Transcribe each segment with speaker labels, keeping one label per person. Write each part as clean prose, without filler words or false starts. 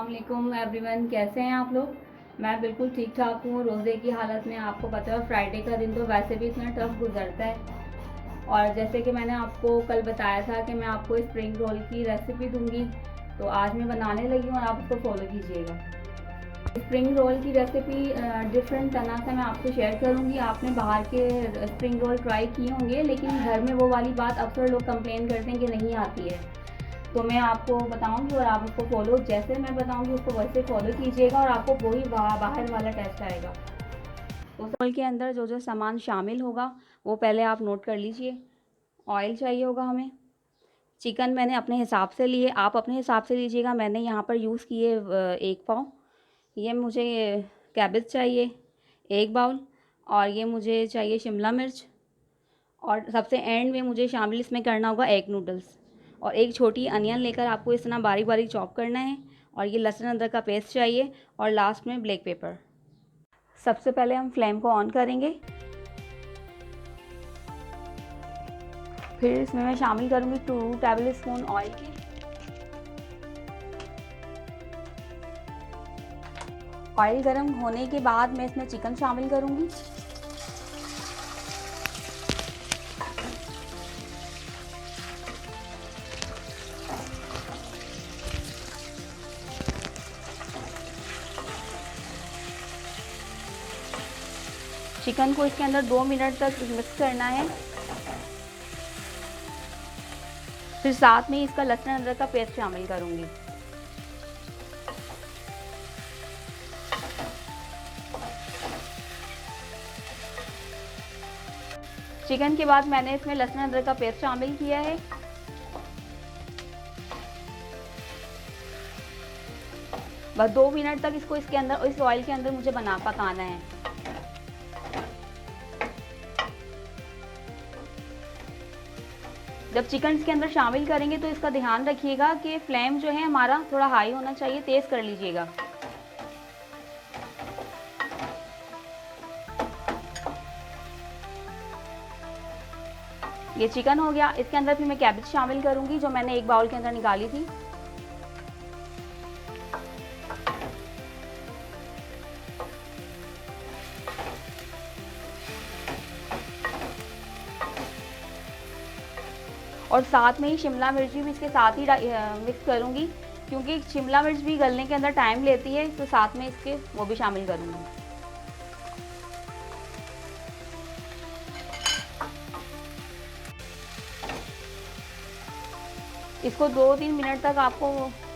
Speaker 1: वालेकुम एवरीवन, कैसे हैं आप लोग। मैं बिल्कुल ठीक ठाक हूँ। रोज़े की हालत में आपको पता है फ्राइडे का दिन तो वैसे भी इतना टफ गुजरता है। और जैसे कि मैंने आपको कल बताया था कि मैं आपको स्प्रिंग रोल की रेसिपी दूंगी, तो आज मैं बनाने लगी हूँ और आप उसको फॉलो कीजिएगा। स्प्रिंग रोल की रेसिपी डिफरेंट तरह से मैं आपसे शेयर करूँगी। आपने बाहर के स्प्रिंग रोल ट्राई किए होंगे, लेकिन घर में वो वाली बात अक्सर लोग कंप्लेन करते हैं कि नहीं आती है। तो मैं आपको बताऊंगी और आप उसको फॉलो, जैसे मैं बताऊंगी उसको वैसे फॉलो कीजिएगा और आपको वही बाहर वाला टेस्ट आएगा। तो रोल के अंदर जो जो सामान शामिल होगा वो पहले आप नोट कर लीजिए। ऑयल चाहिए होगा हमें। चिकन मैंने अपने हिसाब से लिए, आप अपने हिसाब से लीजिएगा। मैंने यहाँ पर यूज़ किए 1 पाव। ये मुझे कैबेज चाहिए 1 बाउल, और ये मुझे चाहिए शिमला मिर्च, और सबसे एंड में मुझे शामिल इसमें करना होगा एग नूडल्स। और एक छोटी अनियन लेकर आपको इस तरह बारीक बारीक चॉप करना है। और ये लहसुन अदरक का पेस्ट चाहिए, और लास्ट में ब्लैक पेपर। सबसे पहले हम फ्लेम को ऑन करेंगे। फिर इसमें मैं शामिल करूँगी 2 टेबल स्पून ऑयल की। ऑयल गर्म होने के बाद मैं इसमें चिकन शामिल करूँगी। चिकन को इसके अंदर 2 मिनट तक मिक्स करना है। फिर साथ में इसका लहसुन अदरक का पेस्ट शामिल करूँगी। चिकन के बाद मैंने इसमें लहसुन अदरक का पेस्ट शामिल किया है। बस 2 मिनट तक इसको इसके अंदर, इस ऑयल के अंदर मुझे पकाना है। जब चिकन इसके अंदर शामिल करेंगे तो इसका ध्यान रखिएगा कि फ्लेम जो है हमारा थोड़ा हाई होना चाहिए, तेज़ कर लीजिएगा। ये चिकन हो गया। इसके अंदर फिर मैं कैबेज शामिल करूंगी जो मैंने 1 बाउल के अंदर निकाली थी। और साथ में ही शिमला मिर्च भी इसके साथ ही मिक्स करूंगी, क्योंकि शिमला मिर्च भी गलने के अंदर टाइम लेती है, तो साथ में इसके वो भी शामिल करूंगी। इसको 2-3 मिनट तक आपको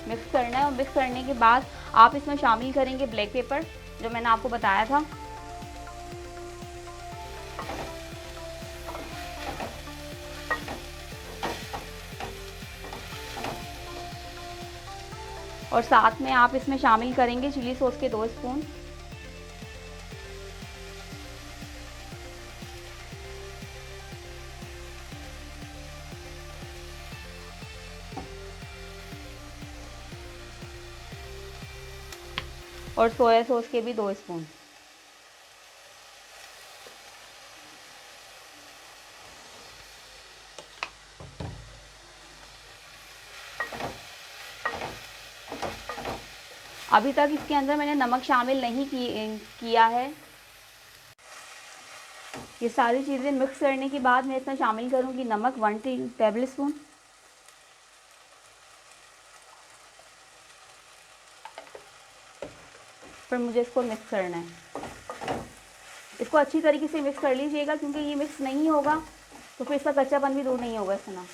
Speaker 1: मिक्स करना है, और मिक्स करने के बाद आप इसमें शामिल करेंगे ब्लैक पेपर जो मैंने आपको बताया था। और साथ में आप इसमें शामिल करेंगे चिली सॉस के 2 स्पून। और सोया सॉस के भी 2 स्पून। अभी तक इसके अंदर मैंने नमक शामिल नहीं किया है। ये सारी चीज़ें मिक्स करने के बाद मैं इसमें शामिल करूँगी नमक 1 टेबल स्पून। फिर मुझे इसको मिक्स करना है। इसको अच्छी तरीके से मिक्स कर लीजिएगा, क्योंकि ये मिक्स नहीं होगा तो फिर इसका कच्चापन भी दूर नहीं होगा इस तरह।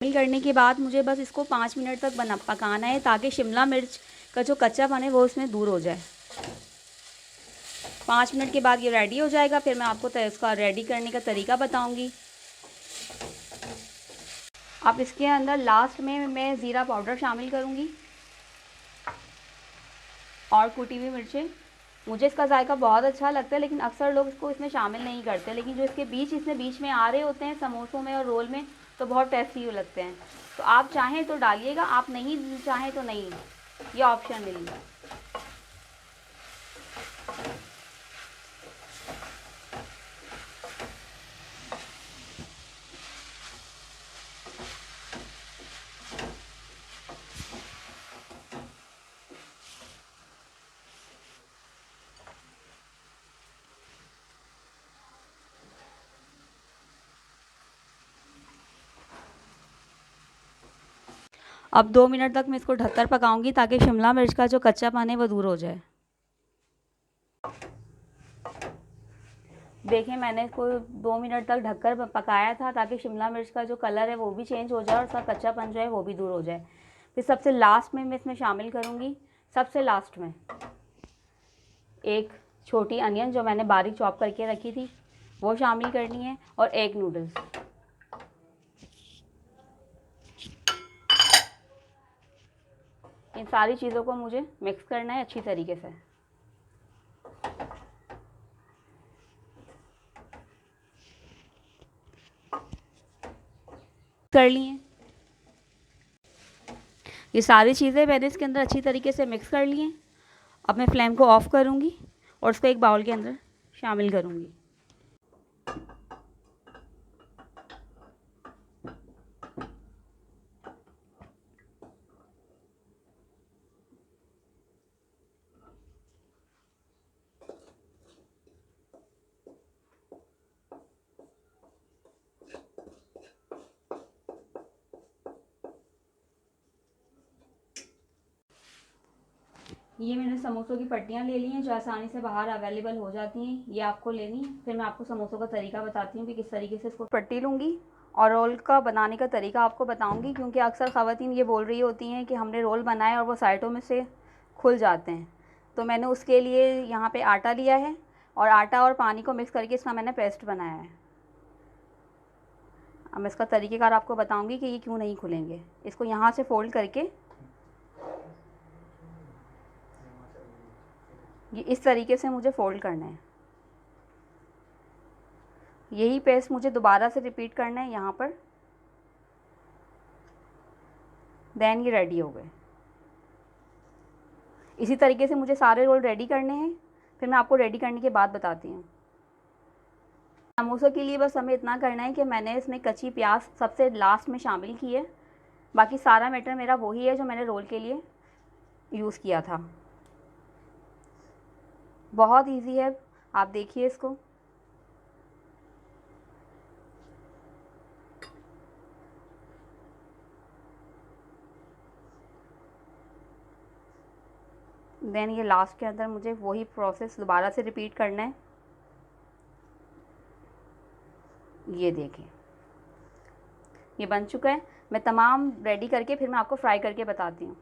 Speaker 1: शामिल करने के बाद मुझे बस इसको 5 मिनट तक पकाना है, ताकि शिमला मिर्च का जो कच्चापन है वो उसमें दूर हो जाए। 5 मिनट के बाद ये रेडी हो जाएगा। फिर मैं आपको इसका रेडी करने का तरीका बताऊंगी। अब इसके अंदर लास्ट में मैं ज़ीरा पाउडर शामिल करूंगी और कुटी हुई मिर्चें। मुझे इसका जायका बहुत अच्छा लगता है, लेकिन अक्सर लोग इसको इसमें शामिल नहीं करते, लेकिन जो इसके बीच में आ रहे होते हैं समोसों में और रोल में, तो बहुत टेस्टी लगते हैं। तो आप चाहें तो डालिएगा, आप नहीं चाहें तो नहीं, ये ऑप्शन है। अब 2 मिनट तक मैं इसको ढककर पकाऊंगी ताकि शिमला मिर्च का जो कच्चापन है वो दूर हो जाए। देखिए मैंने इसको 2 मिनट तक ढककर पकाया था ताकि शिमला मिर्च का जो कलर है वो भी चेंज हो जाए और उसका कच्चापन जो है वो भी दूर हो जाए। फिर सबसे लास्ट में मैं इसमें शामिल करूँगी, सबसे लास्ट में एक छोटी अनियन जो मैंने बारीक चॉप करके रखी थी वो शामिल करनी है, और एग नूडल्स। इन सारी चीज़ों को मुझे मिक्स करना है अच्छी तरीके से। कर लिए ये सारी चीज़ें मैंने इसके अंदर अच्छी तरीके से मिक्स कर ली हैं। अब मैं फ्लेम को ऑफ़ करूँगी और उसको एक बाउल के अंदर शामिल करूँगी। ये मैंने समोसों की पट्टियाँ ले ली हैं जो आसानी से बाहर अवेलेबल हो जाती हैं, ये आपको लेनी है। फिर मैं आपको समोसों का तरीका बताती हूँ कि किस तरीके से इसको पट्टी लूँगी, और रोल का बनाने का तरीका आपको बताऊँगी, क्योंकि अक्सर ख़वातीन ये बोल रही होती हैं कि हमने रोल बनाए और वो साइडों में से खुल जाते हैं। तो मैंने उसके लिए यहाँ पर आटा लिया है, और आटा और पानी को मिक्स करके इसका मैंने पेस्ट बनाया है। अब मैं इसका तरीक़ेकार आपको बताऊँगी कि ये क्यों नहीं खुलेंगे। इसको यहाँ से फ़ोल्ड करके ये इस तरीके से मुझे फ़ोल्ड करना है। यही पेस्ट मुझे दोबारा से रिपीट करना है यहाँ पर। देन ये रेडी हो गए। इसी तरीके से मुझे सारे रोल रेडी करने हैं, फिर मैं आपको रेडी करने के बाद बताती हूँ। समोसों के लिए बस हमें इतना करना है कि मैंने इसमें कच्ची प्याज सबसे लास्ट में शामिल की है। बाकी सारा मैटर मेरा वही है जो मैंने रोल के लिए यूज़ किया था। बहुत इजी है, आप देखिए इसको। देन ये लास्ट के अंदर मुझे वही प्रोसेस दोबारा से रिपीट करना है। ये देखिए ये बन चुका है। मैं तमाम रेडी करके फिर मैं आपको फ्राई करके बताती हूँ।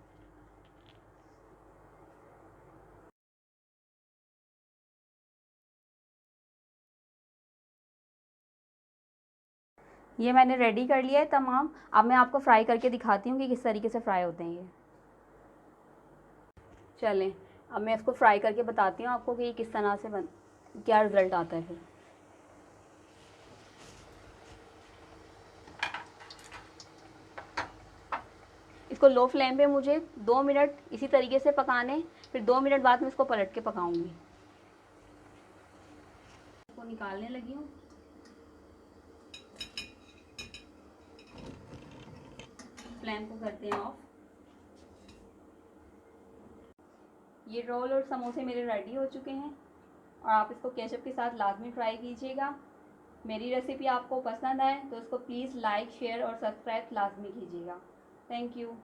Speaker 1: ये मैंने रेडी कर लिया है तमाम। अब मैं आपको फ्राई करके दिखाती हूँ कि किस तरीके से फ्राई होते हैं ये। चलें अब मैं इसको फ्राई करके बताती हूँ आपको कि ये किस तरह से क्या रिज़ल्ट आता है। फिर इसको लो फ्लेम पे मुझे 2 मिनट इसी तरीके से पकाने, फिर 2 मिनट बाद में इसको पलट के पकाऊंगी। इसको निकालने लगी हूँ। फ्लेम को करते हैं ऑफ। ये रोल और समोसे मेरे रेडी हो चुके हैं, और आप इसको केचप के साथ लाजमी ट्राई कीजिएगा। मेरी रेसिपी आपको पसंद आए तो इसको प्लीज़ लाइक, शेयर और सब्सक्राइब लाजमी कीजिएगा। Thank you.